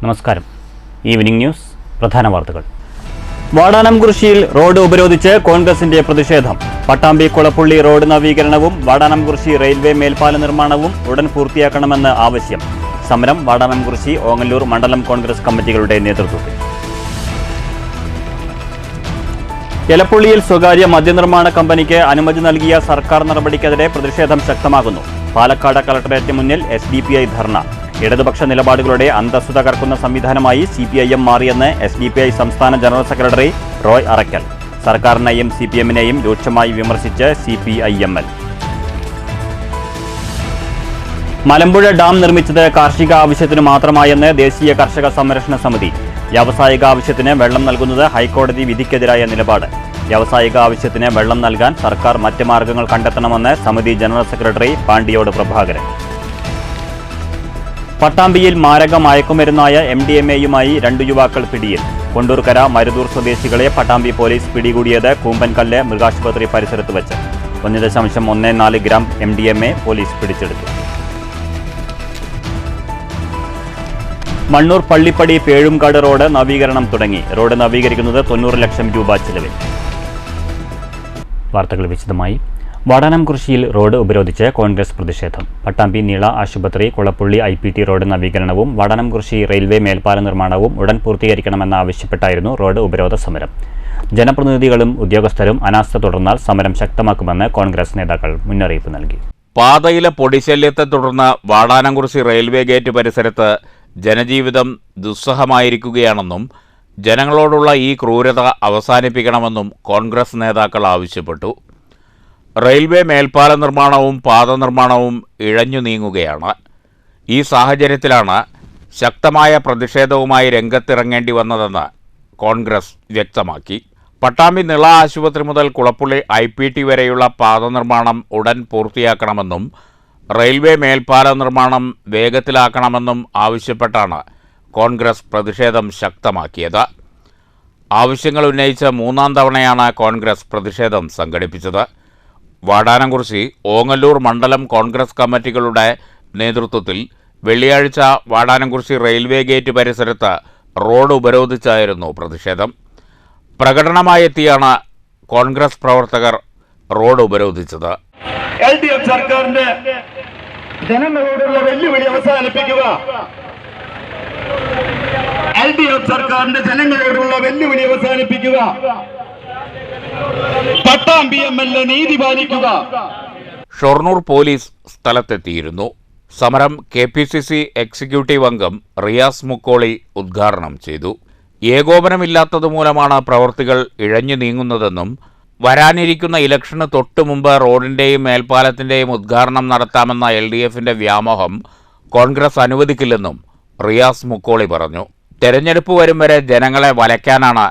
നമസ്കാരം. Evening news പ്രധാന വാർത്തകൾ. വാടാനംകുറിശ്ശിയിൽ റോഡ് ഉപരോധിച്ച് കോൺഗ്രസിന്റെ പ്രതിഷേധം. പട്ടാമ്പി കുളപ്പുള്ളി റോഡ് നവീകരണവും വാടാനംകുറിശ്ശി റെയിൽവേ മേൽപ്പാല നിർമ്മാണവും ഉടൻ പൂർത്തിയാക്കണമെന്ന് ആവശ്യം. സമരം വാടാനംകുറിശ്ശി, ഓങ്ങല്ലൂർ മണ്ഡലം കോൺഗ്രസ് കമ്മിറ്റികളുടെ നേതൃത്വത്തിൽ. എലപ്പുള്ളിയിൽ സ്വകാര്യ മദ്യനിർമ്മാണ കമ്പനിക്ക് അനുമതി നൽകിയ സർക്കാർ നടപടിക്കെതിരെ പ്രതിഷേധം ശക്തമാകുന്നു. പാലക്കാട് കളക്ടറേറ്റ് മുന്നിൽ SDPI ധർണ. ഇടതുപക്ഷ നിലപാടുകളുടെ അന്തസ്സു തകർക്കുന്ന സംവിധാനമായി CPIM മാറിയെന്ന് SDPI സംസ്ഥാന ജനറൽ സെക്രട്ടറി റോയ് അറക്കൽ. സർക്കാരിനെയും CPM-നെയും രൂക്ഷമായി വിമർശിച്ച് CPIML. മലമ്പുഴ ഡാം നിർമ്മിച്ചത് കാർഷിക ആവശ്യത്തിന് മാത്രമായെന്ന് ദേശീയ കർഷക സംരക്ഷണ സമിതി. വ്യാവസായിക ആവശ്യത്തിന് വെള്ളം നൽകുന്നത് ഹൈക്കോടതി വിധിക്കെതിരായ നിലപാട്. വ്യാവസായിക ആവശ്യത്തിന് വെള്ളം നൽകാൻ സർക്കാർ മറ്റ് മാർഗങ്ങൾ കണ്ടെത്തണമെന്ന് സമിതി ജനറൽ സെക്രട്ടറി പാണ്ടിയോട് പ്രഭാകരൻ. പട്ടാമ്പിയിൽ മാരക മയക്കുമരുന്നായ MDMA-യുമായി 2 യുവാക്കൾ പിടിയിൽ. കൊണ്ടൂർക്കര മരുതൂർ സ്വദേശികളെ പട്ടാമ്പി പോലീസ് പിടികൂടിയത് കൂമ്പൻകല്ല് മൃഗാശുപത്രി പരിസരത്ത് വെച്ച്. 1.14 ഗ്രാം MDMA പോലീസ് പിടിച്ചെടുത്തു. മണ്ണൂർ പള്ളിപ്പടി പേഴുംകാട് റോഡ് നവീകരണം തുടങ്ങി. റോഡ് നവീകരിക്കുന്നത് 90 ലക്ഷം രൂപ ചിലവിൽ. വാർത്തകൾ വിശദമായി. വാടാനംകുറിശ്ശിയിൽ റോഡ് ഉപരോധിച്ച് കോൺഗ്രസ് പ്രതിഷേധം. പട്ടാമ്പി നീള ആശുപത്രി, കുളപ്പുള്ളി IPT റോഡ് നവീകരണവും വാടാനംകുറിശ്ശി റെയിൽവേ മേൽപ്പാല നിർമ്മാണവും ഉടൻ പൂർത്തീകരിക്കണമെന്നാവശ്യപ്പെട്ടായിരുന്നു റോഡ് ഉപരോധ സമരം. ജനപ്രതിനിധികളും ഉദ്യോഗസ്ഥരും അനാസ്ഥ തുടർന്നാൽ സമരം ശക്തമാക്കുമെന്ന് കോൺഗ്രസ് നേതാക്കൾ മുന്നറിയിപ്പ് നൽകി. പാതയിലെ പൊടിശല്യത്തെ തുടർന്ന് വാടാനംകുറിശ്ശി റെയിൽവേ ഗേറ്റ് പരിസരത്ത് ജനജീവിതം ദുസ്സഹമായിരിക്കുകയാണെന്നും ജനങ്ങളോടുള്ള ഈ ക്രൂരത അവസാനിപ്പിക്കണമെന്നും കോൺഗ്രസ് നേതാക്കൾ ആവശ്യപ്പെട്ടു. റെയിൽവേ മേൽപ്പാല നിർമ്മാണവും പാത നിർമ്മാണവും ഇഴഞ്ഞു നീങ്ങുകയാണ്. ഈ സാഹചര്യത്തിലാണ് ശക്തമായ പ്രതിഷേധവുമായി രംഗത്തിറങ്ങേണ്ടി വന്നതെന്ന് കോൺഗ്രസ് വ്യക്തമാക്കി. പട്ടാമ്പി നിള ആശുപത്രി മുതൽ കുളപ്പുള്ളി IPT വരെയുള്ള പാത നിർമ്മാണം ഉടൻ പൂർത്തിയാക്കണമെന്നും റെയിൽവേ മേൽപ്പാല നിർമ്മാണം വേഗത്തിലാക്കണമെന്നും ആവശ്യപ്പെട്ടാണ് കോൺഗ്രസ് പ്രതിഷേധം ശക്തമാക്കിയത്. ആവശ്യങ്ങൾ ഉന്നയിച്ച് 3-ാം തവണയാണ് കോൺഗ്രസ് പ്രതിഷേധം സംഘടിപ്പിച്ചത്. വാടാനംകുറിശ്ശി, ഓങ്ങല്ലൂർ മണ്ഡലം കോൺഗ്രസ് കമ്മിറ്റികളുടെ നേതൃത്വത്തിൽ വെള്ളിയാഴ്ച വാടാനംകുറിശ്ശി റെയിൽവേ ഗേറ്റ് പരിസരത്ത് റോഡ് ഉപരോധിച്ചായിരുന്നു പ്രതിഷേധം. പ്രകടനമായി എത്തിയാണ് കോൺഗ്രസ് പ്രവർത്തകർ റോഡ് ഉപരോധിച്ചത്. LDF സർക്കാരിന്റെ ജനങ്ങളോടുള്ള വെല്ലുവിളി അവസാനിപ്പിക്കുക. LDF സർക്കാരിന്റെ ജനങ്ങളോടുള്ള വെല്ലുവിളി അവസാനിപ്പിക്കുക. പട്ടാമ്പി MLA നീതി പാലിക്കുക. ഷൊർണൂർ പോലീസ് സ്ഥലത്തെത്തിയിരുന്നു. സമരം KPCC എക്സിക്യൂട്ടീവ് അംഗം റിയാസ് മുക്കോളി ഉദ്ഘാടനം ചെയ്തു. ഏകോപനമില്ലാത്തതുമൂലമാണ് പ്രവൃത്തികൾ ഇഴഞ്ഞു നീങ്ങുന്നതെന്നും വരാനിരിക്കുന്ന ഇലക്ഷന് തൊട്ടുമുമ്പ് റോഡിന്റെയും മേൽപ്പാലത്തിന്റെയും ഉദ്ഘാടനം നടത്താമെന്ന LDF-ന്റെ വ്യാമോഹം കോൺഗ്രസ് അനുവദിക്കില്ലെന്നും റിയാസ് മുക്കോളി പറഞ്ഞു. തെരഞ്ഞെടുപ്പ് വരും വരെ ജനങ്ങളെ വലയ്ക്കാനാണ്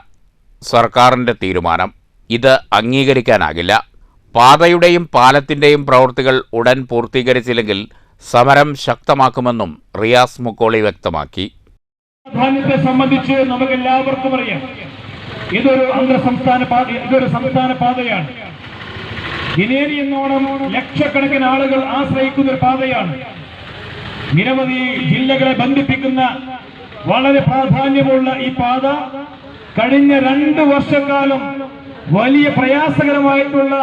സർക്കാരിന്റെ തീരുമാനം. ഇത് അംഗീകരിക്കാനാകില്ല. പാതയുടെയും പാലത്തിന്റെയും പ്രവൃത്തികൾ ഉടൻ പൂർത്തീകരിച്ചില്ലെങ്കിൽ സമരം ശക്തമാക്കുമെന്നും റിയാസ് മുക്കോളി വ്യക്തമാക്കി. പ്രാധാന്യത്തെ സംബന്ധിച്ച് നമുക്കെല്ലാവർക്കും അറിയാം. ഇതൊരു സംസ്ഥാന പാതയാണ്. ദിനേനയെന്നോണം ലക്ഷക്കണക്കിന് ആളുകൾ ആശ്രയിക്കുന്ന ഒരു പാതയാണ്. നിരവധി ജില്ലകളെ ബന്ധിപ്പിക്കുന്ന വളരെ പ്രാധാന്യമുള്ള ഈ പാത കഴിഞ്ഞ 2 വർഷക്കാലം വലിയ പ്രയാസകരമായിട്ടുള്ള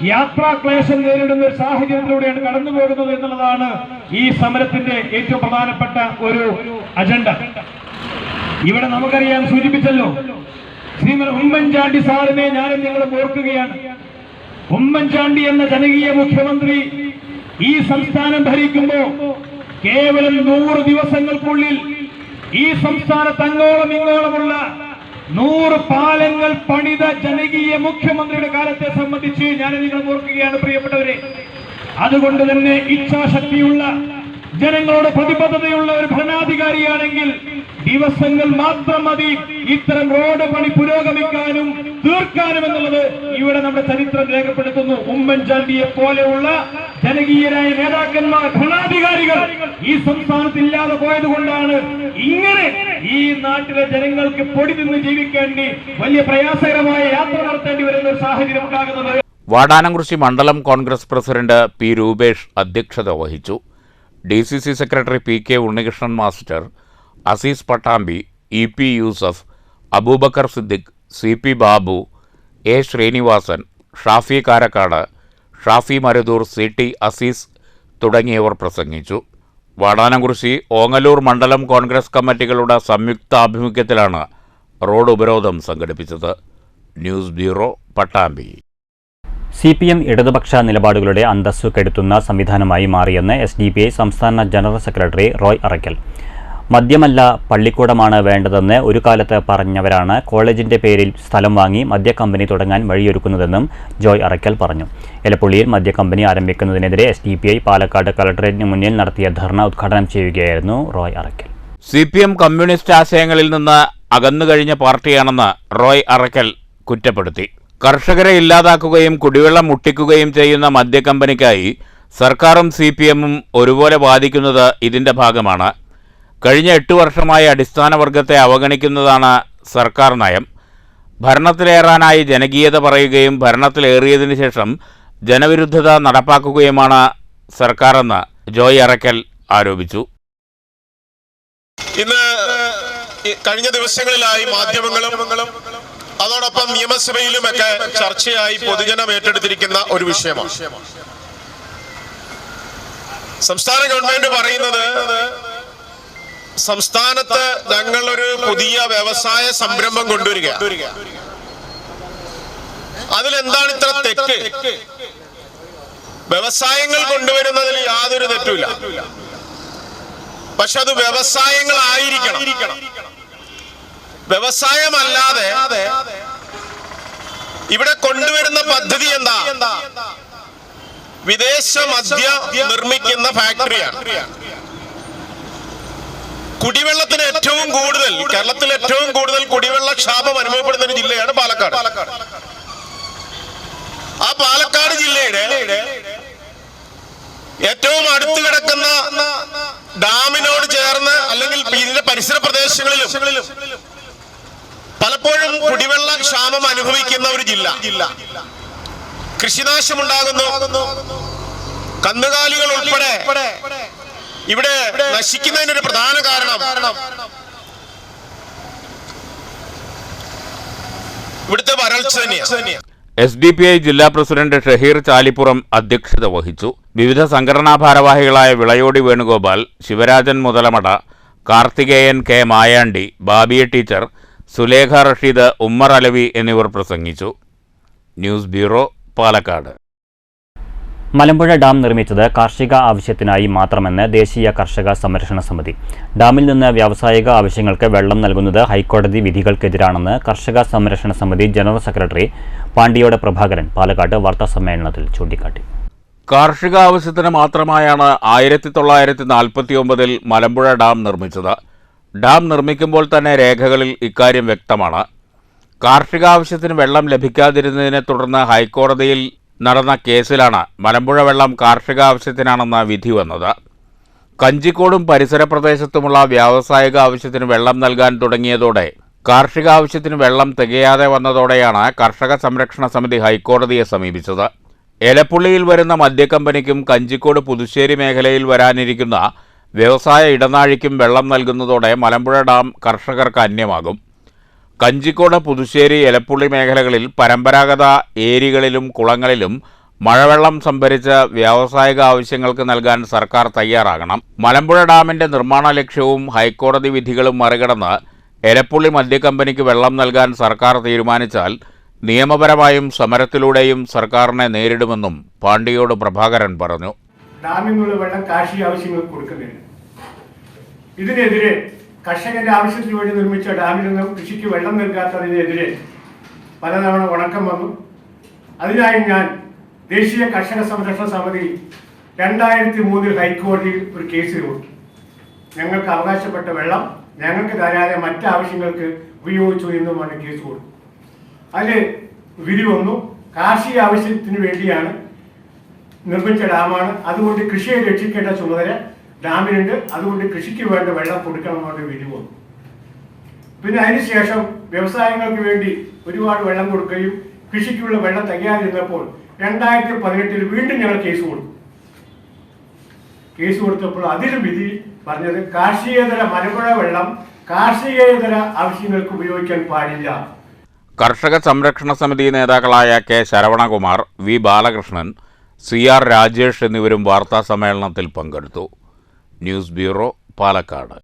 യാത്രാക്ലേശം നേരിടുന്ന ഒരു സാഹചര്യത്തിലൂടെയാണ് കടന്നു പോകുന്നത് എന്നുള്ളതാണ് ഈ സമരത്തിന്റെ ഏറ്റവും പ്രധാനപ്പെട്ട ഒരു അജണ്ട. ഇവിടെ നമുക്കറിയാം, സൂചിപ്പിച്ചല്ലോ, ശ്രീമതി ഉമ്മൻചാണ്ടി സാറിനെ ഞാനും നിങ്ങളും ഓർക്കുകയാണ്. ഉമ്മൻചാണ്ടി എന്ന ജനകീയ മുഖ്യമന്ത്രി ഈ സംസ്ഥാനം ഭരിക്കുമ്പോ കേവലം 100 ദിവസങ്ങൾക്കുള്ളിൽ ഈ സംസ്ഥാനത്ത് അങ്ങോളം ഇങ്ങോളമുള്ള 100 പാലങ്ങൾ പണിത ജനകീയ മുഖ്യമന്ത്രിയുടെ കാലത്തെ സംബന്ധിച്ച് ഞാൻ നിങ്ങൾ ഓർക്കുകയാണ് പ്രിയപ്പെട്ടവരെ. അതുകൊണ്ട് തന്നെ ഇച്ഛാശക്തിയുള്ള, ജനങ്ങളോട് പ്രതിബദ്ധതയുള്ള ഒരു ഭരണാധികാരിയാണെങ്കിൽ ദിവസങ്ങൾ മാത്രം മതി ഇത്തരം റോഡ് പണി പുരോഗമിക്കാനും തീർക്കാനും എന്നുള്ളത് ഇവിടെ നമ്മുടെ ചരിത്രം രേഖപ്പെടുത്തുന്നു. ഉമ്മൻചാണ്ടിയെ പോലെയുള്ള ജനകീയരായ നേതാക്കന്മാർ, ഭരണാധികാരികൾ ഈ സംസ്ഥാനത്ത് ഇല്ലാതെ പോയതുകൊണ്ടാണ് ഇങ്ങനെ ഈ നാട്ടിലെ ജനങ്ങൾക്ക് പൊടി നിന്ന് ജീവിക്കേണ്ടി വലിയ പ്രയാസകരമായ യാത്ര നടത്തേണ്ടി വരുന്ന ഒരു സാഹചര്യം ഉണ്ടാകുന്നത്. വാടാനംകുറിശ്ശി മണ്ഡലം കോൺഗ്രസ് പ്രസിഡന്റ് P. രൂപേഷ് അധ്യക്ഷത വഹിച്ചു. DCC secretary PK Unnikrishnan master, Azeez Pattambi, EP Yusuf, Abubakar Siddique, CP Babu, A Sreenivasan, Shafi Karakkad, Shafi Marudur, CT Azeez തുടങ്ങിയവർ പ്രസംഗിച്ചു. വാടാനംകുറിശി, ഓങ്ങല്ലൂർ മണ്ഡലം കോൺഗ്രസ് കമ്മിറ്റികളുടെ സംയുക്താഭിമുഖ്യത്തിലാണ് റോഡ് ഉപരോധം സംഘടിപ്പിച്ചത്. News bureau, Pattambi. CPM ഇടതുപക്ഷ നിലപാടുകളുടെ അന്തസ്സു കെടുത്തുന്ന സംവിധാനമായി മാറിയെന്ന് SDPI സംസ്ഥാന ജനറൽ സെക്രട്ടറി റോയ് അറയ്ക്കൽ. മദ്യമല്ല പള്ളിക്കൂടമാണ് വേണ്ടതെന്ന് ഒരു കാലത്ത് പറഞ്ഞവരാണ് കോളേജിന്റെ പേരിൽ സ്ഥലം വാങ്ങി മദ്യക്കമ്പനി തുടങ്ങാൻ വഴിയൊരുക്കുന്നതെന്നും ജോയ് അറയ്ക്കൽ പറഞ്ഞു. എലപ്പുള്ളിയിൽ മദ്യക്കമ്പനി ആരംഭിക്കുന്നതിനെതിരെ SDPI പാലക്കാട് കളക്ടറേറ്റിന് മുന്നിൽ നടത്തിയ ധർണ ഉദ്ഘാടനം ചെയ്യുകയായിരുന്നു റോയ് അറയ്ക്കൽ. CPM കമ്മ്യൂണിസ്റ്റ് ആശയങ്ങളിൽ നിന്ന് അകന്നുകഴിഞ്ഞ പാർട്ടിയാണെന്ന് റോയ് അറയ്ക്കൽ കുറ്റപ്പെടുത്തി. കർഷകരെ ഇല്ലാതാക്കുകയും കുടിവെള്ളം മുട്ടിക്കുകയും ചെയ്യുന്ന മദ്യക്കമ്പനിക്കായി സർക്കാരും CPMഉം ഒരുപോലെ വാദിക്കുന്നത് ഇതിന്റെ ഭാഗമാണ്. കഴിഞ്ഞ 8 വർഷമായി അടിസ്ഥാന വർഗത്തെ അവഗണിക്കുന്നതാണ് സർക്കാർ നയം. ഭരണത്തിലേറാനായി ജനകീയത പറയുകയും ഭരണത്തിലേറിയതിനു ശേഷം ജനവിരുദ്ധത നടപ്പാക്കുകയുമാണ് സർക്കാരെന്ന് ജോയ് അറയ്ക്കൽ ആരോപിച്ചു. ഇന്ന് കഴിഞ്ഞ ദിവസങ്ങളിലായി മാധ്യമങ്ങളും അതോടൊപ്പം നിയമസഭയിലുമൊക്കെ ചർച്ചയായി പൊതുജനം ഏറ്റെടുത്തിരിക്കുന്ന ഒരു വിഷയമാണ്. സംസ്ഥാന ഗവൺമെന്റ് പറയുന്നത് സംസ്ഥാനത്ത് ഞങ്ങളൊരു പുതിയ വ്യവസായ സംരംഭം കൊണ്ടുവരിക. അതിലെന്താണ് ഇത്ര തെറ്റ്? വ്യവസായങ്ങൾ കൊണ്ടുവരുന്നതിൽ യാതൊരു തെറ്റുമില്ല. പക്ഷെ അത് വ്യവസായങ്ങളായിരിക്കണം. വ്യവസായമല്ലാതെ ഇവിടെ കൊണ്ടുവരുന്ന പദ്ധതി എന്താ? വിദേശ മദ്യ നിർമ്മിക്കുന്ന ഫാക്ടറിയാണ്. കുടിവെള്ളത്തിന് ഏറ്റവും കൂടുതൽ കേരളത്തിൽ ഏറ്റവും കൂടുതൽ കുടിവെള്ള ക്ഷാമം അനുഭവപ്പെടുന്ന ഒരു ജില്ലയാണ് പാലക്കാട്. ആ പാലക്കാട് ജില്ലയുടെ ഏറ്റവും അടുത്ത് കിടക്കുന്ന ഡാമിനോട് ചേർന്ന് അല്ലെങ്കിൽ ഇതിന്റെ പരിസര പ്രദേശങ്ങളിലും പലപ്പോഴും കുടിവെള്ള ക്ഷാമം അനുഭവിക്കുന്ന ഒരു ജില്ല. കൃഷിനാശമുണ്ടാകുന്നു. കന്നുകാലികൾ ഉൾപ്പെടെ ഇവിടെ നശിക്കുന്നതിനൊരു പ്രധാന കാരണം ഇവിടുത്തെ വരൾച്ച തന്നെയാണ്. SDPI ജില്ലാ പ്രസിഡന്റ് ഷഹീർ ചാലിപ്പുറം അധ്യക്ഷത വഹിച്ചു. വിവിധ സംഘടനാ ഭാരവാഹികളായ വിളയോടി വേണുഗോപാൽ, ശിവരാജൻ മുതലമട, കാർത്തികേയൻ K മായാണ്ടി, ബാബിയ ടീച്ചർ, സുലേഖ റഷീദ്, ഉമ്മർ അലവി എന്നിവർ പ്രസംഗിച്ചു. News bureau, Palakkad. Malampuzha dam നിർമ്മിച്ചത് കാർഷിക ആവശ്യത്തിനായി മാത്രമെന്ന് ദേശീയ കർഷക സംരക്ഷണ സമിതി. ഡാമിൽ നിന്ന് വ്യാവസായിക ആവശ്യങ്ങൾക്ക് വെള്ളം നൽകുന്നത് ഹൈക്കോടതി വിധികൾക്കെതിരാണെന്ന് കർഷക സംരക്ഷണ സമിതി ജനറൽ സെക്രട്ടറി പാണ്ടിയോട് പ്രഭാകരൻ പാലക്കാട് വാർത്താസമ്മേളനത്തിൽ ചൂണ്ടിക്കാട്ടി. കാർഷിക ആവശ്യത്തിന് മാത്രമായാണ് 1949 മലമ്പുഴ ഡാം നിർമ്മിച്ചത്. ഡാം നിർമ്മിക്കുമ്പോൾ തന്നെ രേഖകളിൽ ഇക്കാര്യം വ്യക്തമാണ്. കാർഷികാവശ്യത്തിന് വെള്ളം ലഭിക്കാതിരുന്നതിനെ തുടർന്ന് ഹൈക്കോടതിയിൽ നടന്ന കേസിലാണ് മലമ്പുഴ വെള്ളം കാർഷികാവശ്യത്തിനാണെന്ന വിധി വന്നത്. കഞ്ചിക്കോടും പരിസര പ്രദേശത്തുമുള്ള വ്യാവസായിക ആവശ്യത്തിന് വെള്ളം നൽകാൻ തുടങ്ങിയതോടെ കാർഷികാവശ്യത്തിന് വെള്ളം തികയാതെ വന്നതോടെയാണ് കർഷക സംരക്ഷണ സമിതി ഹൈക്കോടതിയെ സമീപിച്ചത്. എലപ്പുള്ളിയിൽ വരുന്ന മദ്യക്കമ്പനിക്കും കഞ്ചിക്കോട് പുതുശ്ശേരി മേഖലയിൽ വരാനിരിക്കുന്ന വ്യവസായ ഇടനാഴിക്കും വെള്ളം നൽകുന്നതോടെ മലമ്പുഴ ഡാം കർഷകർക്ക് അന്യമാകും. കഞ്ചിക്കോട്, പുതുശ്ശേരി, എലപ്പുള്ളി മേഖലകളിൽ പരമ്പരാഗത ഏരികളിലും കുളങ്ങളിലും മഴവെള്ളം സംഭരിച്ച് വ്യാവസായിക ആവശ്യങ്ങൾക്ക് നൽകാൻ സർക്കാർ തയ്യാറാകണം. മലമ്പുഴ ഡാമിന്റെ നിർമ്മാണ ലക്ഷ്യവും ഹൈക്കോടതി വിധികളും മറികടന്ന് എലപ്പുള്ളി മദ്യക്കമ്പനിക്ക് വെള്ളം നൽകാൻ സർക്കാർ തീരുമാനിച്ചാൽ നിയമപരമായും സമരത്തിലൂടെയും സർക്കാരിനെ നേരിടുമെന്നും പാണ്ടിയോട് പ്രഭാകരൻ പറഞ്ഞു. ഡാമിൽ നിന്നുള്ള വെള്ളം കാർഷിക ആവശ്യങ്ങൾക്ക് കൊടുക്കുന്നില്ല. ഇതിനെതിരെ കർഷകന്റെ ആവശ്യത്തിന് വേണ്ടി നിർമ്മിച്ച ഡാമിൽ നിന്നും കൃഷിക്ക് വെള്ളം നൽകാത്തതിനെതിരെ പലതവണ ഉണക്കം വന്നു. അതിനായി ഞാൻ ദേശീയ കർഷക സംരക്ഷണ സമിതി 2003 ഹൈക്കോടതിയിൽ ഒരു കേസ് കൊടുത്തു. ഞങ്ങൾക്ക് അവകാശപ്പെട്ട വെള്ളം ഞങ്ങൾക്ക് തരാതെ മറ്റ് ആവശ്യങ്ങൾക്ക് ഉപയോഗിച്ചു എന്നുമാണ് കേസ് കൊടുത്തു. അതിൽ വിധി വന്നു, കാർഷിക ആവശ്യത്തിന് വേണ്ടിയാണ് നിർമ്മിച്ച ഡാമാണ്, അതുകൊണ്ട് കൃഷിയെ രക്ഷിക്കേണ്ട ചുമതല ഡാമിനുണ്ട്, അതുകൊണ്ട് കൃഷിക്ക് വേണ്ട വെള്ളം കൊടുക്കണമെന്നുള്ള വിധി വന്നു. പിന്നെ അതിനുശേഷം വ്യവസായങ്ങൾക്ക് വേണ്ടി ഒരുപാട് വെള്ളം കൊടുക്കുകയും കൃഷിക്കുള്ള വെള്ളം തികയാതിരുന്നപ്പോൾ 2018 വീണ്ടും ഞങ്ങൾ കേസ് കൊടുത്തു. കേസ് കൊടുത്തപ്പോൾ അതിലും വിധി പറഞ്ഞത് കാർഷികേതര മലമ്പുഴ വെള്ളം കാർഷികേതര ആവശ്യങ്ങൾക്ക് ഉപയോഗിക്കാൻ പാടില്ല. കർഷക സംരക്ഷണ സമിതി നേതാക്കളായ K Saravanakumar, V Balakrishnan, CR Rajesh എന്നിവരും വാർത്താസമ്മേളനത്തിൽ പങ്കെടുത്തു. News bureau, Palakkad.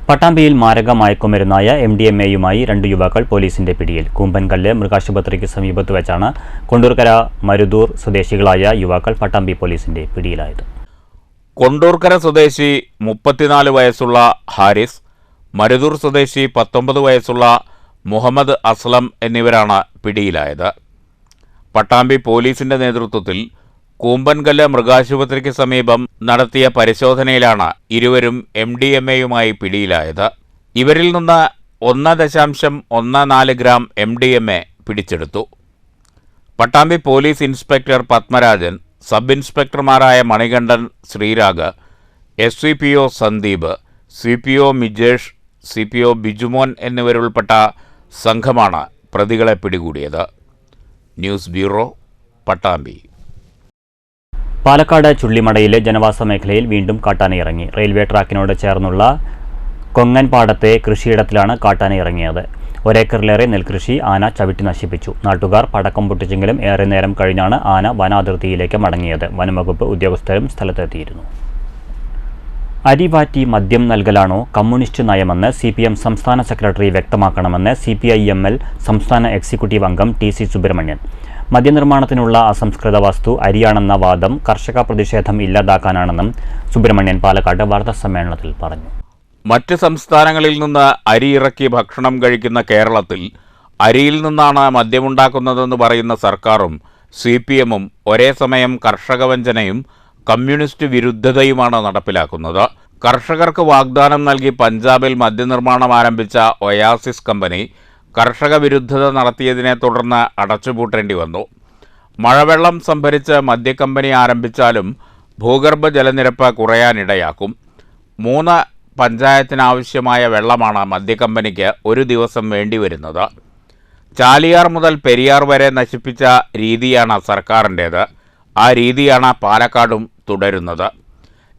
പട്ടാമ്പിയിൽ മാരക മയക്കുമരുന്നായ MDMAയുമായി 2 യുവാക്കൾ പോലീസിന്റെ പിടിയിൽ. കൂമ്പൻകല്ല് മൃഗാശുപത്രിക്ക് സമീപത്ത് വെച്ചാണ് കൊണ്ടൂർക്കര മരുതൂർ സ്വദേശികളായ യുവാക്കൾ പട്ടാമ്പി പോലീസിന്റെ പിടിയിലായത്. കൊണ്ടൂർക്കര സ്വദേശി 34 വയസ്സുള്ള ഹാരിസ്, മരുതൂർ സ്വദേശി 19 വയസ്സുള്ള മുഹമ്മദ് അസ്ലം എന്നിവരാണ് പിടിയിലായത്. പട്ടാമ്പി പോലീസിന്റെ നേതൃത്വത്തിൽ കൂമ്പൻകല്ല് മൃഗാശുപത്രിക്ക് സമീപം നടത്തിയ പരിശോധനയിലാണ് ഇരുവരും MDMAയുമായി പിടിയിലായത്. ഇവരിൽ നിന്ന് 1.14 ഗ്രാം MDMA പിടിച്ചെടുത്തു. Pattambi police inspector Padmarajan, sub ഇൻസ്പെക്ടർമാരായ Manikandan, Sreerag, SCPO Sandeep, CPO Mijesh, CPO Bijumon എന്നിവരുൾപ്പെട്ട സംഘമാണ് പ്രതികളെ പിടികൂടിയത്. News bureau, Pattambi. പാലക്കാട് ചുള്ളിമടയിലെ ജനവാസ മേഖലയിൽ വീണ്ടും കാട്ടാനയിറങ്ങി. റെയിൽവേ ട്രാക്കിനോട് ചേർന്നുള്ള കൊങ്ങൻപാടത്തെ കൃഷിയിടത്തിലാണ് കാട്ടാനയിറങ്ങിയത്. 1 ഏക്കറിലേറെ നെൽകൃഷി ആന ചവിട്ടി നശിപ്പിച്ചു. നാട്ടുകാർ പടക്കം പൊട്ടിച്ചെങ്കിലും ഏറെ നേരം കഴിഞ്ഞാണ് ആന വനാതിർത്തിയിലേക്ക് മടങ്ങിയത്. വനംവകുപ്പ് ഉദ്യോഗസ്ഥരും സ്ഥലത്തെത്തിയിരുന്നു. അരിവാറ്റി മദ്യം നൽകലാണോ കമ്മ്യൂണിസ്റ്റ് നയമെന്ന് CPM സംസ്ഥാന സെക്രട്ടറി വ്യക്തമാക്കണമെന്ന് CPI-ML സംസ്ഥാന എക്സിക്യൂട്ടീവ് അംഗം TC സുബ്രഹ്മണ്യൻ. മദ്യനിർമ്മാണത്തിനുള്ള അസംസ്കൃത വസ്തു അരിയാണെന്ന വാദം കർഷക പ്രതിഷേധം ഇല്ലാതാക്കാനാണെന്നും സുബ്രഹ്മണ്യൻ പാലക്കാട് വാർത്താസമ്മേളനത്തിൽ പറഞ്ഞു. മറ്റ് സംസ്ഥാനങ്ങളിൽ നിന്ന് അരി ഇറക്കി ഭക്ഷണം കഴിക്കുന്ന കേരളത്തിൽ അരിയിൽ നിന്നാണ് മദ്യമുണ്ടാക്കുന്നതെന്ന് പറയുന്ന സർക്കാരും CPM-ഉം ഒരേ സമയം കർഷകവഞ്ചനയും കമ്മ്യൂണിസ്റ്റ് വിരുദ്ധതയുമാണ് നടപ്പിലാക്കുന്നത്. കർഷകർക്ക് വാഗ്ദാനം നൽകി പഞ്ചാബിൽ മദ്യനിർമ്മാണം ആരംഭിച്ച ഒയാസിസ് കമ്പനി കർഷക വിരുദ്ധത നടത്തിയതിനെ തുടർന്ന് അടച്ചുപൂട്ടേണ്ടി വന്നു. മഴവെള്ളം സംഭരിച്ച് മദ്യക്കമ്പനി ആരംഭിച്ചാലും ഭൂഗർഭ ജലനിരപ്പ് കുറയാനിടയാക്കും. 3 പഞ്ചായത്തിനാവശ്യമായ വെള്ളമാണ് മദ്യക്കമ്പനിക്ക് ഒരു ദിവസം വേണ്ടിവരുന്നത്. ചാലിയാർ മുതൽ പെരിയാർ വരെ നശിപ്പിച്ച രീതിയാണ് സർക്കാരിൻ്റേത്. ആ രീതിയാണ് പാലക്കാടും തുടരുന്നത്.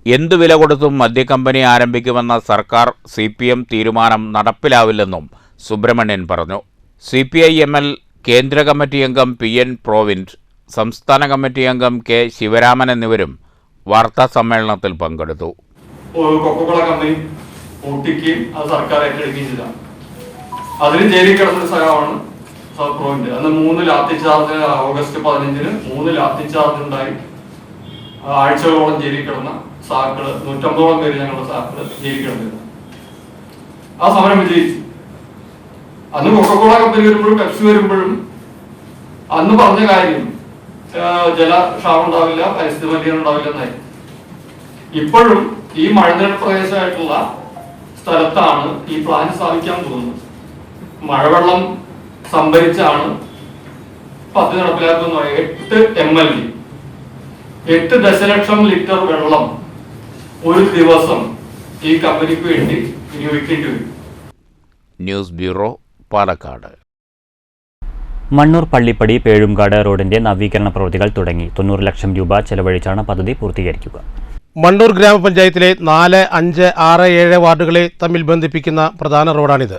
എന്തു വില കൊടുത്തും മദ്യക്കമ്പനി ആരംഭിക്കുമെന്ന സർക്കാർ CPM തീരുമാനം നടപ്പിലാവില്ലെന്നും സുബ്രഹ്മണ്യൻ പറഞ്ഞു. CPI-ML കേന്ദ്ര കമ്മിറ്റി അംഗം PN പ്രോവിൻറ്റ്, സംസ്ഥാന കമ്മിറ്റി അംഗം K ശിവരാമൻ എന്നിവരും വാർത്താ സമ്മേളനത്തിൽ പങ്കെടുത്തു. കൊക്കോള കമ്പനി പൂട്ടിക്കുകയും അത് സർക്കാർ ഏറ്റെടുക്കുകയും ചെയ്തതാണ്. അതിന് ജയിലിൽ കിടന്നൊരു സഖാവാണ് പ്രോവിൻറ്റ്. അന്ന് 3 ലാത്തി ചാർജ്, ഓഗസ്റ്റ് 15-ന് 3 ലാത്തി ചാർജ് ഉണ്ടായി. ആഴ്ചകളോളം ജയിലിൽ കിടന്ന സാക്കള് 150ഓളം പേര് ഞങ്ങളുടെ സാക്കള് ജയിലിൽ കിടന്നിരുന്നു. ആ സമരം വിജയിച്ചു. അന്ന് കൊക്കോള കമ്പനി വരുമ്പോഴും പെപ്സി വരുമ്പോഴും അന്ന് പറഞ്ഞ കാര്യം ജലക്ഷാമം ഉണ്ടാവില്ല, പരിസ്ഥിതി മലിനീകരണം ഉണ്ടാവില്ല എന്നായി. ഇപ്പോഴും ഈ മഴനിഴൽ പ്രദേശമായിട്ടുള്ള സ്ഥലത്താണ് ഈ പ്ലാൻ സ്ഥാപിക്കാൻ പോകുന്നത്. മഴവെള്ളം സംഭരിച്ചാണ് പദ്ധതി നടപ്പിലാക്കുന്നത്. 8 MLD 8 ദശലക്ഷം ലിറ്റർ വെള്ളം ഒരു ദിവസം ഈ കമ്പനിക്ക് വേണ്ടി വിനിയോഗിക്കേണ്ടി വരും. News bureau, Palakkad. മണ്ണൂർ പള്ളിപ്പടി പേഴുംകാട് റോഡിന്റെ നവീകരണ പ്രവൃത്തികൾ തുടങ്ങി. 90 ലക്ഷം രൂപ ചെലവഴിച്ചാണ് പദ്ധതി പൂർത്തീകരിക്കുക. മണ്ണൂർ ഗ്രാമപഞ്ചായത്തിലെ 4, 5, 6, 7 വാർഡുകളെ തമ്മിൽ ബന്ധിപ്പിക്കുന്ന പ്രധാന റോഡാണിത്.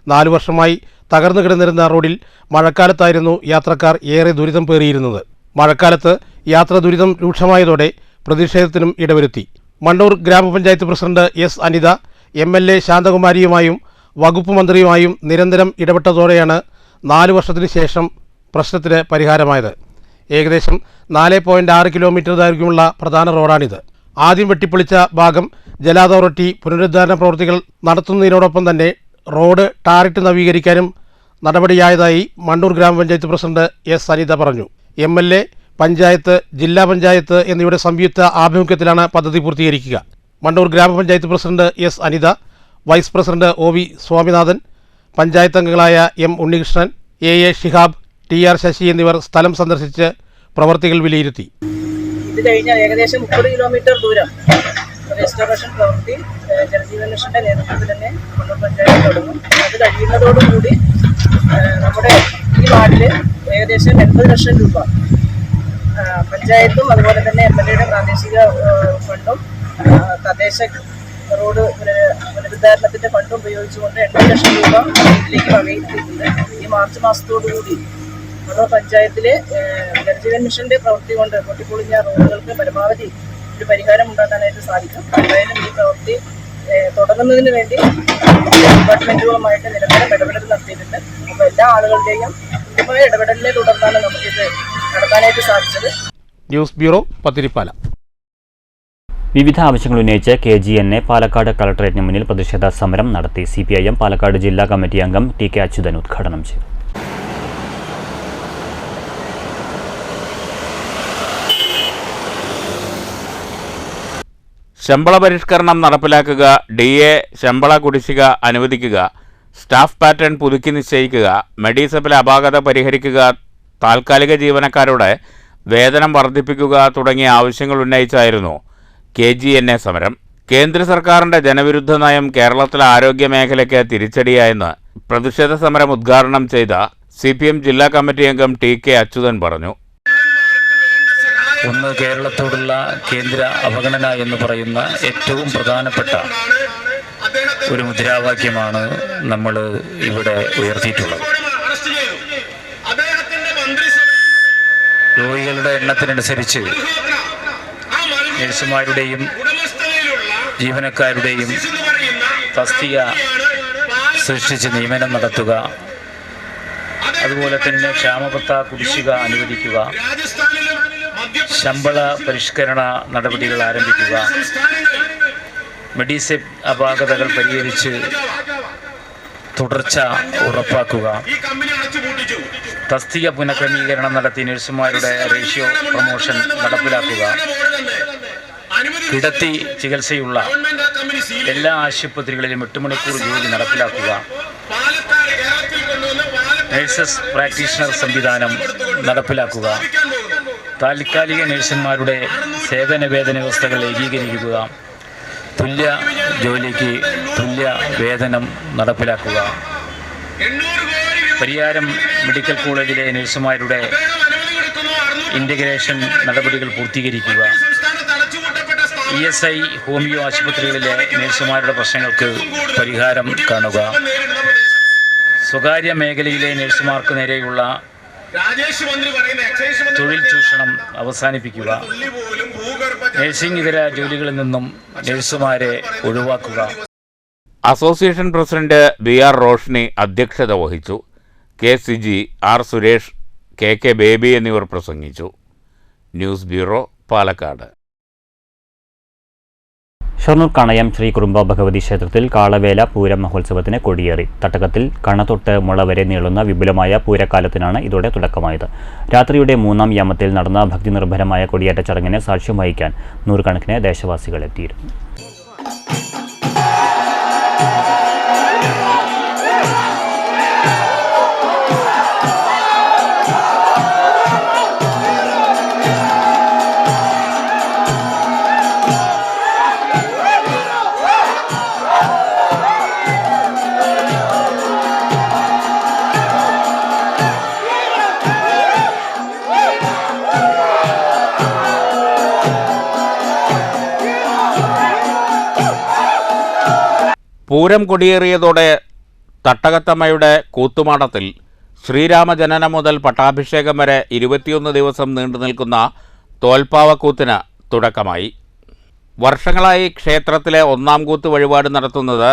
4 വർഷമായി തകർന്നു കിടന്നിരുന്ന റോഡിൽ മഴക്കാലത്തായിരുന്നു യാത്രക്കാർ ഏറെ ദുരിതം പേറിയിരുന്നത്. മഴക്കാലത്ത് യാത്ര ദുരിതം രൂക്ഷമായതോടെ പ്രതിഷേധത്തിനും ഇടവരുത്തി. മണ്ണൂർ ഗ്രാമപഞ്ചായത്ത് പ്രസിഡന്റ് S അനിത MLA ശാന്തകുമാരിയുമായും വകുപ്പ് മന്ത്രിയുമായും നിരന്തരം ഇടപെട്ടതോടെയാണ് 4 വർഷത്തിനു ശേഷം പ്രശ്നത്തിന് പരിഹാരമായത്. ഏകദേശം 4.6 കിലോമീറ്റർ ദൈർഘ്യമുള്ള പ്രധാന റോഡാണിത്. ആദ്യം വെട്ടിപ്പൊളിച്ച ഭാഗം ജല അതോറിറ്റി പുനരുദ്ധാരണ പ്രവൃത്തികൾ നടത്തുന്നതിനോടൊപ്പം തന്നെ റോഡ് ടാറിട്ട് നവീകരിക്കാനും നടപടിയായതായി മണ്ണൂർ ഗ്രാമപഞ്ചായത്ത് പ്രസിഡന്റ് S അനിത പറഞ്ഞു. MLA, പഞ്ചായത്ത്, ജില്ലാ പഞ്ചായത്ത് എന്നിവയുടെ സംയുക്ത ആഭിമുഖ്യത്തിലാണ് പദ്ധതി പൂർത്തീകരിക്കുക. മണ്ണൂർ ഗ്രാമപഞ്ചായത്ത് president S Anitha, vice president OV Swaminathan, panchayat അംഗങ്ങളായ M Unnikrishnan, AA Shihab, TR Sasi എന്നിവർ സ്ഥലം സന്ദർശിച്ച് പ്രവർത്തികൾ വിലയിരുത്തി. ഇത് കഴിഞ്ഞ ഏകദേശം 30 കിലോമീറ്റർ ദൂരം റെസ്റ്റോറേഷൻ പ്രവൃത്തി ജലജീവൻ മിഷന്റെ നേതൃത്വത്തിൽ തന്നെ മണ്ണൂർ പഞ്ചായത്ത് തുടങ്ങും. അത് കഴിയുന്നതോടുകൂടി നമ്മുടെ ഈ വാർഡിൽ ഏകദേശം 80 ലക്ഷം രൂപ പഞ്ചായത്തും അതുപോലെ തന്നെ MLA-യുടെ പ്രാദേശിക ഫണ്ടും തദ്ദേശ റോഡ് പുനരുദ്ധാരണത്തിന്റെ ഫണ്ട് ഉപയോഗിച്ചുകൊണ്ട് 8 ലക്ഷം രൂപ ഇതിലേക്ക് വകയിരുത്തിയിട്ടുണ്ട്. ഈ മാർച്ച് മാസത്തോടുകൂടി മണ്ണൂർ പഞ്ചായത്തിലെ ജലജീവൻ മിഷന്റെ പ്രവൃത്തി കൊണ്ട് പൊട്ടിപ്പൊളിഞ്ഞ റോഡുകൾക്ക് പരമാവധി ഒരു പരിഹാരം ഉണ്ടാക്കാനായിട്ട് സാധിക്കും. എന്തായാലും ഈ പ്രവൃത്തി തുടങ്ങുന്നതിന് വേണ്ടി ഡിപ്പാർട്ട്മെന്റുകളുമായിട്ട് നിരന്തരം ഇടപെടൽ നടത്തിയിട്ടുണ്ട്. അപ്പോൾ എല്ലാ ആളുകളുടെയും കൃത്യമായ ഇടപെടലിനെ തുടർന്നാണ് നമുക്കിത് നടത്താനായിട്ട് സാധിച്ചത്. News bureau, Pathirippala. വിവിധ ആവശ്യങ്ങൾ ഉന്നയിച്ച് KGNA പാലക്കാട് കളക്ടറേറ്റിന് മുന്നിൽ പ്രതിഷേധ സമരം നടത്തി. CPIM പാലക്കാട് ജില്ലാ കമ്മിറ്റി അംഗം TK അച്യുതൻ ഉദ്ഘാടനം ചെയ്തു. ശമ്പള പരിഷ്കരണം നടപ്പിലാക്കുക, DA ശമ്പള കുടിശ്ശിക അനുവദിക്കുക, സ്റ്റാഫ് പാറ്റേൺ പുതുക്കി നിശ്ചയിക്കുക, മെഡിസപ്പിലെ അപാകത പരിഹരിക്കുക, താൽക്കാലിക ജീവനക്കാരുടെ വേതനം വർദ്ധിപ്പിക്കുക തുടങ്ങിയ ആവശ്യങ്ങൾ ഉന്നയിച്ചായിരുന്നു KGNA സമരം. കേന്ദ്ര സർക്കാരിൻ്റെ ജനവിരുദ്ധ നയം കേരളത്തിലെ ആരോഗ്യ മേഖലയ്ക്ക് തിരിച്ചടിയായെന്ന് പ്രതിഷേധ സമരം ഉദ്ഘാടനം ചെയ്ത CPM ജില്ലാ കമ്മിറ്റി അംഗം TK അച്യുതൻ പറഞ്ഞു. ഒന്ന്, കേരളത്തോടുള്ള കേന്ദ്ര അവഗണന എന്ന് പറയുന്ന ഏറ്റവും പ്രധാനപ്പെട്ട ഒരു മുദ്രാവാക്യമാണ് നമ്മൾ ഇവിടെ ഉയർത്തിയിട്ടുള്ളത്. രോഗികളുടെ എണ്ണത്തിനനുസരിച്ച് നഴ്സുമാരുടെയും ജീവനക്കാരുടെയും തസ്തിക സൃഷ്ടിച്ച് നിയമനം നടത്തുക, അതുപോലെ തന്നെ ക്ഷാമബത്ത കുടിശ്ശിക അനുവദിക്കുക, ശമ്പള പരിഷ്കരണ നടപടികൾ ആരംഭിക്കുക, മെഡിസെപ്പ് അപാകതകൾ പരിഹരിച്ച് തുടർച്ച ഉറപ്പാക്കുക, തസ്തിക പുനഃക്രമീകരണം നടത്തി നഴ്സുമാരുടെ റേഷ്യോ പ്രൊമോഷൻ നടപ്പിലാക്കുക, കിടത്തി ചികിത്സയുള്ള എല്ലാ ആശുപത്രികളിലും 8 മണിക്കൂർ ജോലി നടപ്പിലാക്കുക, നഴ്സസ് പ്രാക്ടീഷണർ സംവിധാനം നടപ്പിലാക്കുക, താൽക്കാലിക നഴ്സുമാരുടെ സേവന വേതന വ്യവസ്ഥകൾ ഏകീകരിക്കുക, തുല്യ ജോലിക്ക് തുല്യ വേതനം നടപ്പിലാക്കുക, പരിയാരം മെഡിക്കൽ കോളേജിലെ നഴ്സുമാരുടെ ഇൻ്റഗ്രേഷൻ നടപടികൾ പൂർത്തീകരിക്കുക, ESI ഹോമിയോ ആശുപത്രികളിലെ നഴ്സുമാരുടെ പ്രശ്നങ്ങൾക്ക് പരിഹാരം കാണുക, സ്വകാര്യ മേഖലയിലെ നഴ്സുമാർക്ക് നേരെയുള്ള തൊഴിൽ ചൂഷണം അവസാനിപ്പിക്കുക, നഴ്സിംഗ് ഇതര ജോലികളിൽ നിന്നും നഴ്സുമാരെ ഒഴിവാക്കുക. അസോസിയേഷൻ പ്രസിഡന്റ് BR റോഷ്നി അധ്യക്ഷത വഹിച്ചു. K. Siji, R. Suresh, KK Baby എന്നിവർ പ്രസംഗിച്ചു. News bureau, Palakkad. ഷൊർണൂർ കണയം ശ്രീ കുറുമ്പ ഭഗവതി ക്ഷേത്രത്തിൽ കാളവേല പൂരം മഹോത്സവത്തിന് കൊടിയേറി. തട്ടകത്തിൽ കണതൊട്ട് മുള വരെ നീളുന്ന വിപുലമായ പൂരക്കാലത്തിനാണ് ഇതോടെ തുടക്കമായത്. രാത്രിയുടെ 3-ാം യാമത്തിൽ നടന്ന ഭക്തിനിർഭരമായ കൊടിയേറ്റ ചടങ്ങിന് സാക്ഷ്യം വഹിക്കാൻ നൂറുകണക്കിന് ദേശവാസികൾ എത്തിയിരുന്നു. പൂരം കൊടിയേറിയതോടെ തട്ടകത്തമ്മയുടെ കൂത്തുമാടത്തിൽ ശ്രീരാമജനനം മുതൽ പട്ടാഭിഷേകം വരെ 21 ദിവസം നീണ്ടു നിൽക്കുന്ന തോൽപ്പാവക്കൂത്തിന് തുടക്കമായി. വർഷങ്ങളായി ക്ഷേത്രത്തിലെ 1-ാം കൂത്ത് വഴിപാട് നടത്തുന്നത്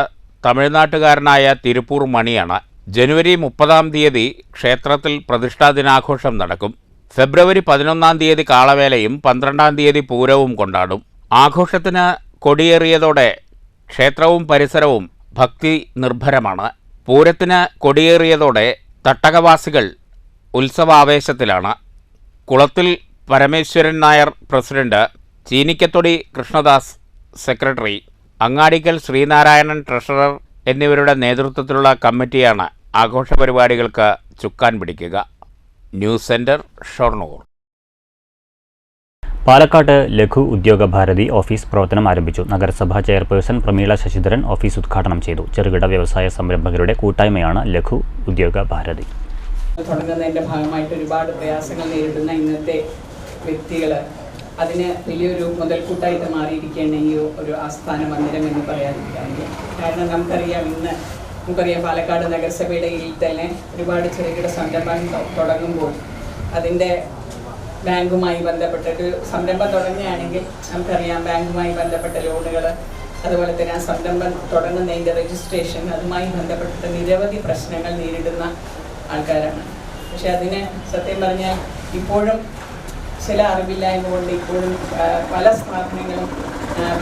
തമിഴ്നാട്ടുകാരനായ തിരുപ്പൂർ മണിയാണ്. ജനുവരി 30-ാം തീയതി ക്ഷേത്രത്തിൽ പ്രതിഷ്ഠാദിനാഘോഷം നടക്കും. ഫെബ്രുവരി 11-ാം തീയതി കാളവേലയും 12-ാം തീയതി പൂരവും കൊണ്ടാടും. ആഘോഷത്തിന് കൊടിയേറിയതോടെ ക്ഷേത്രവും പരിസരവും ഭക്തി നിർഭരമാണ്. പൂരത്തിന് കൊടിയേറിയതോടെ തട്ടകവാസികൾ ഉത്സവാവേശത്തിലാണ്. കുളത്തിൽ Parameswaran Nair president, Cheenikkathodi Krishnadas secretary, Angadikkal Sreenarayanan treasurer എന്നിവരുടെ നേതൃത്വത്തിലുള്ള കമ്മിറ്റിയാണ് ആഘോഷ പരിപാടികൾക്ക് ചുക്കാൻ പിടിക്കുക. News centre, Shoranur. പാലക്കാട് ലഘു ഉദ്യോഗ ഭാരതി ഓഫീസ് പ്രവർത്തനം ആരംഭിച്ചു. നഗരസഭാ ചെയർപേഴ്സൺ പ്രമീള ശശിധരൻ ഓഫീസ് ഉദ്ഘാടനം ചെയ്തു. ചെറുകിട വ്യവസായ സംരംഭകരുടെ കൂട്ടായ്മയാണ് ലഘു ഉദ്യോഗ ഭാരതി. തുടങ്ങുന്നതിൻ്റെ ഭാഗമായിട്ട് ഒരുപാട് പ്രയാസങ്ങൾ നേരിടുന്ന ഇന്നത്തെ വ്യക്തികൾ അതിന് വലിയൊരു മുതൽക്കൂട്ടായിട്ട് മാറിയിരിക്കുകയാണ് ഈ ഒരു ആസ്ഥാന മന്ദിരം എന്ന് പറയാതിരിക്കുകയാണെങ്കിൽ. കാരണം നമുക്കറിയാം പാലക്കാട് നഗരസഭയുടെ കീഴിൽ തന്നെ ഒരുപാട് ചെറുകിട സംരംഭം തുടങ്ങുമ്പോൾ അതിൻ്റെ ബാങ്കുമായി ബന്ധപ്പെട്ടൊരു സംരംഭം തുടങ്ങുകയാണെങ്കിൽ നമുക്കറിയാം ബാങ്കുമായി ബന്ധപ്പെട്ട ലോണുകൾ, അതുപോലെ തന്നെ ആ സംരംഭം തുടങ്ങുന്നതിൻ്റെ രജിസ്ട്രേഷൻ, അതുമായി ബന്ധപ്പെട്ടിട്ട് നിരവധി പ്രശ്നങ്ങൾ നേരിടുന്ന ആൾക്കാരാണ്. പക്ഷെ അതിന് സത്യം പറഞ്ഞാൽ ഇപ്പോഴും ചില അറിവില്ലായ്മ കൊണ്ട് ഇപ്പോഴും പല സ്ഥാപനങ്ങളും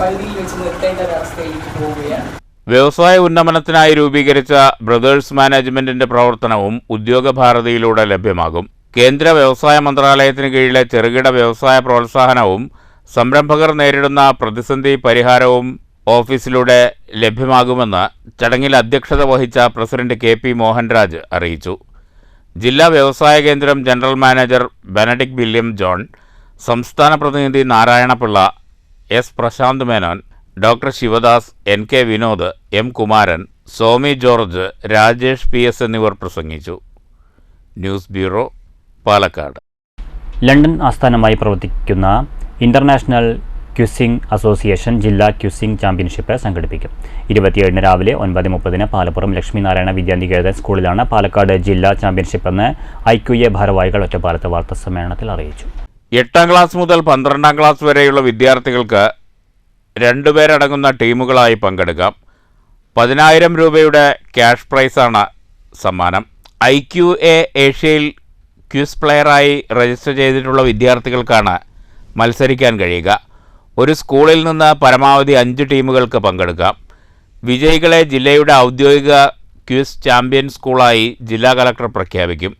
പകുതിയിൽ വെച്ച് നിർത്തേണ്ട ഒരവസ്ഥയിലേക്ക് പോവുകയാണ്. വ്യവസായ ഉന്നമനത്തിനായി രൂപീകരിച്ച ബ്രദേഴ്സ് മാനേജ്മെന്റിന്റെ പ്രവർത്തനവും ഉദ്യോഗഭാരതിയിലൂടെ ലഭ്യമാകും. കേന്ദ്ര വ്യവസായ മന്ത്രാലയത്തിന് കീഴിലെ ചെറുകിട വ്യവസായ പ്രോത്സാഹനവും സംരംഭകർ നേരിടുന്ന പ്രതിസന്ധി പരിഹാരവും ഓഫീസിലൂടെ ലഭ്യമാകുമെന്ന് ചടങ്ങിൽ അധ്യക്ഷത വഹിച്ച പ്രസിഡന്റ് KP മോഹൻരാജ് അറിയിച്ചു. ജില്ലാ വ്യവസായ കേന്ദ്രം general manager Benedict William John, സംസ്ഥാന പ്രതിനിധി Narayanapillai, S Prashanth Menon, doctor Sivadas, NK Vinod, M Kumaran, Somy George, Rajesh PS എന്നിവർ പ്രസംഗിച്ചു. News bureau, Palakkad. ലണ്ടൻ ആസ്ഥാനമായി പ്രവർത്തിക്കുന്ന ഇന്റർനാഷണൽ ക്യൂസിംഗ് അസോസിയേഷൻ ജില്ലാ ക്യൂസിംഗ് ചാമ്പ്യൻഷിപ്പ് സംഘടിപ്പിക്കും. 27 രാവിലെ 9:30 പാലപ്പുറം ലക്ഷ്മിനാരായണ വിദ്യാനികേതൻ സ്കൂളിലാണ് പാലക്കാട് ജില്ലാ ചാമ്പ്യൻഷിപ്പെന്ന് IQA ഭാരവാഹികൾ ഒറ്റപ്പാലത്ത് വാർത്താസമ്മേളനത്തിൽ അറിയിച്ചു. 8ാം ക്ലാസ് മുതൽ 12ാം ക്ലാസ് വരെയുള്ള വിദ്യാർത്ഥികൾക്ക് 2 പേരടങ്ങുന്ന ടീമുകളായി പങ്കെടുക്കാം. 10,000 രൂപയുടെ ക്യാഷ് പ്രൈസാണ് സമ്മാനം. IQA ഏഷ്യയിൽ ക്വിസ് പ്ലെയറായി രജിസ്റ്റർ ചെയ്തിട്ടുള്ള വിദ്യാർത്ഥികൾക്കാണ് മത്സരിക്കാൻ കഴിയുക. ഒരു സ്കൂളിൽ നിന്ന് പരമാവധി 5 ടീമുകൾക്ക് പങ്കെടുക്കാം. വിജയികളെ ജില്ലയുടെ ഔദ്യോഗിക ക്വിസ് ചാമ്പ്യൻ സ്കൂളായി ജില്ലാ കളക്ടർ പ്രഖ്യാപിക്കും.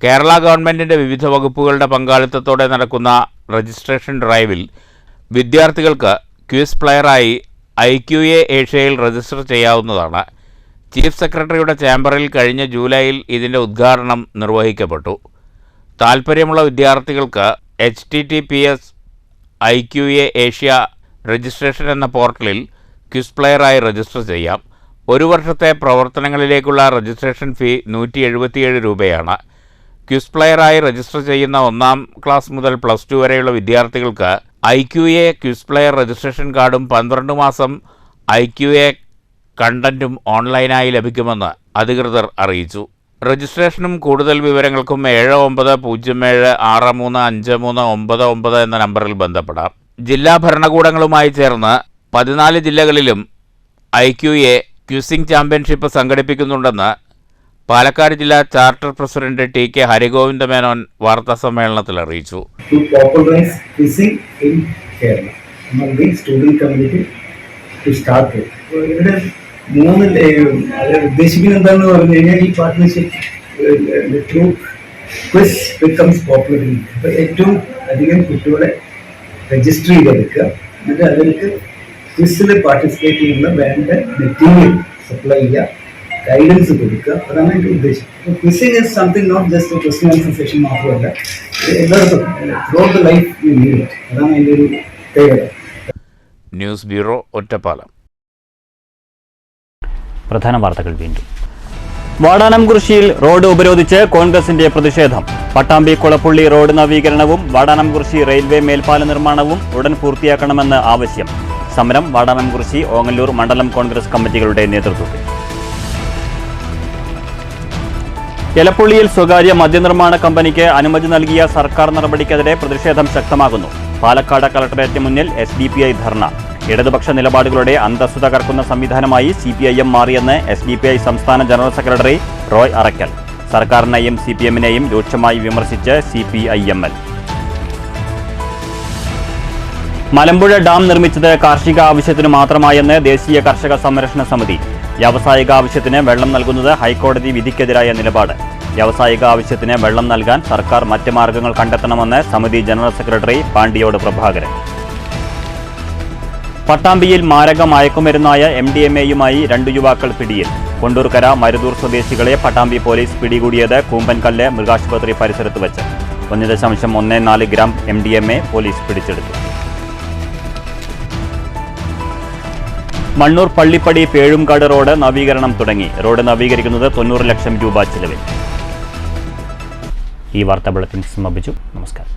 കേരള ഗവൺമെൻറ്റിൻ്റെ വിവിധ വകുപ്പുകളുടെ പങ്കാളിത്തത്തോടെ നടക്കുന്ന രജിസ്ട്രേഷൻ ഡ്രൈവിൽ വിദ്യാർത്ഥികൾക്ക് ക്വിസ് പ്ലെയറായി IQA ഏഷ്യയിൽ രജിസ്റ്റർ ചെയ്യാവുന്നതാണ്. ചീഫ് സെക്രട്ടറിയുടെ ചേംബറിൽ കഴിഞ്ഞ ജൂലൈയിൽ ഇതിൻ്റെ ഉദ്ഘാടനം നിർവഹിക്കപ്പെട്ടു. താൽപ്പര്യമുള്ള വിദ്യാർത്ഥികൾക്ക് https://IQA ഏഷ്യ രജിസ്ട്രേഷൻ എന്ന പോർട്ടലിൽ ക്വിസ് പ്ലെയറായി രജിസ്റ്റർ ചെയ്യാം. 1 വർഷത്തെ പ്രവർത്തനങ്ങളിലേക്കുള്ള രജിസ്ട്രേഷൻ ഫീ 177 രൂപയാണ്. ക്വിസ് പ്ലെയറായി രജിസ്റ്റർ ചെയ്യുന്ന 1ാം ക്ലാസ് മുതൽ +2 വരെയുള്ള വിദ്യാർത്ഥികൾക്ക് IQA ക്വിസ് പ്ലെയർ രജിസ്ട്രേഷൻ കാർഡും 12 മാസം IQA കണ്ടന്റും ഓൺലൈനായി ലഭിക്കുമെന്ന് അധികൃതർ അറിയിച്ചു. രജിസ്ട്രേഷനും കൂടുതൽ വിവരങ്ങൾക്കും 7907635399 എന്ന നമ്പറിൽ ബന്ധപ്പെടാം. ജില്ലാ ഭരണകൂടങ്ങളുമായി ചേർന്ന് 14 ജില്ലകളിലും IQA ക്യൂസിംഗ് ചാമ്പ്യൻഷിപ്പ് സംഘടിപ്പിക്കുന്നുണ്ടെന്ന് പാലക്കാട് ജില്ലാ charter president TK Harigovind Menon വാർത്താസമ്മേളനത്തിൽ അറിയിച്ചു. ഉദ്ദേശിക്കുന്നത് എന്താണെന്ന് പറഞ്ഞു കഴിഞ്ഞാൽ ഈ partnership through quiz becomes popular. ഏറ്റവും അധികം കുട്ടികളെ രജിസ്റ്റർ ചെയ്തെടുക്കുക, എന്നിട്ട് അവർക്ക് ക്വിസിൽ പാർട്ടിസിപ്പേറ്റ് ചെയ്യുന്ന വേണ്ട മെറ്റീരിയൽ സപ്ലൈ ചെയ്യുക, ഗൈഡൻസ് കൊടുക്കുക. അതാണ് എൻ്റെ ഉദ്ദേശം. Quizzing is something not just question answer session മാത്രമല്ല, എല്ലായിടത്തും throughout the life you need it. അതാണ് എൻ്റെ ഒരു പ്രത്യേകത. News bureau, Ottapalam. പ്രധാന വാർത്തകൾ വീണ്ടും. വാടാനംകുറിശ്ശിയിൽ റോഡ് ഉപരോധിച്ച് കോൺഗ്രസിന്റെ പ്രതിഷേധം. പട്ടാമ്പി കുളപ്പുള്ളി റോഡ് നവീകരണവും വാടാനംകുറിശ്ശി റെയിൽവേ മേൽപ്പാല നിർമ്മാണവും ഉടൻ പൂർത്തിയാക്കണമെന്ന് ആവശ്യം. സമരം വാടാനംകുറിശ്ശി, ഓങ്ങല്ലൂർ മണ്ഡലം കോൺഗ്രസ് കമ്മിറ്റികളുടെ നേതൃത്വത്തിൽ. എലപ്പുള്ളിയിൽ സ്വകാര്യ മദ്യനിർമ്മാണ കമ്പനിക്ക് അനുമതി നൽകിയ സർക്കാർ നടപടിക്കെതിരെ പ്രതിഷേധം ശക്തമാകുന്നു. പാലക്കാട് കളക്ടറേറ്റിന് മുന്നിൽ SDPI ധർണ. ഇടതുപക്ഷ നിലപാടുകളുടെ അന്തസ്സു തകർക്കുന്ന സംവിധാനമായി CPIM മാറിയെന്ന് SDPI സംസ്ഥാന ജനറൽ സെക്രട്ടറി റോയ് അറക്കൽ. സർക്കാരിനെയും CPM-നെയും രൂക്ഷമായി വിമർശിച്ച് CPIML. മലമ്പുഴ ഡാം നിർമ്മിച്ചത് കാർഷിക ആവശ്യത്തിന് മാത്രമായെന്ന് ദേശീയ കർഷക സംരക്ഷണ സമിതി. വ്യാവസായിക ആവശ്യത്തിന് വെള്ളം നൽകുന്നത് ഹൈക്കോടതി വിധിക്കെതിരായ നിലപാട്. വ്യാവസായിക ആവശ്യത്തിന് വെള്ളം നൽകാൻ സർക്കാർ മറ്റ് മാർഗങ്ങൾ കണ്ടെത്തണമെന്ന് സമിതി ജനറൽ സെക്രട്ടറി പാണ്ടിയോട് പ്രഭാകരൻ. പട്ടാമ്പിയിൽ മാരക മയക്കുമരുന്നായ MDMA-യുമായി 2 യുവാക്കൾ പിടിയിൽ. കൊണ്ടൂർക്കര മരുതൂർ സ്വദേശികളെ പട്ടാമ്പി പോലീസ് പിടികൂടിയത് കൂമ്പൻകല്ല് മൃഗാശുപത്രി പരിസരത്ത് വെച്ച്. 1.14 ഗ്രാം MDMA പോലീസ് പിടിച്ചെടുത്തു. മണ്ണൂർ പള്ളിപ്പടി പേഴുംകാട് റോഡ് നവീകരണം തുടങ്ങി. റോഡ് നവീകരിക്കുന്നത് 90 ലക്ഷം രൂപ ചിലവിൽ. ഈ വാർത്താ ബുള്ളറ്റിൻ സമാപിച്ചു. നമസ്കാരം.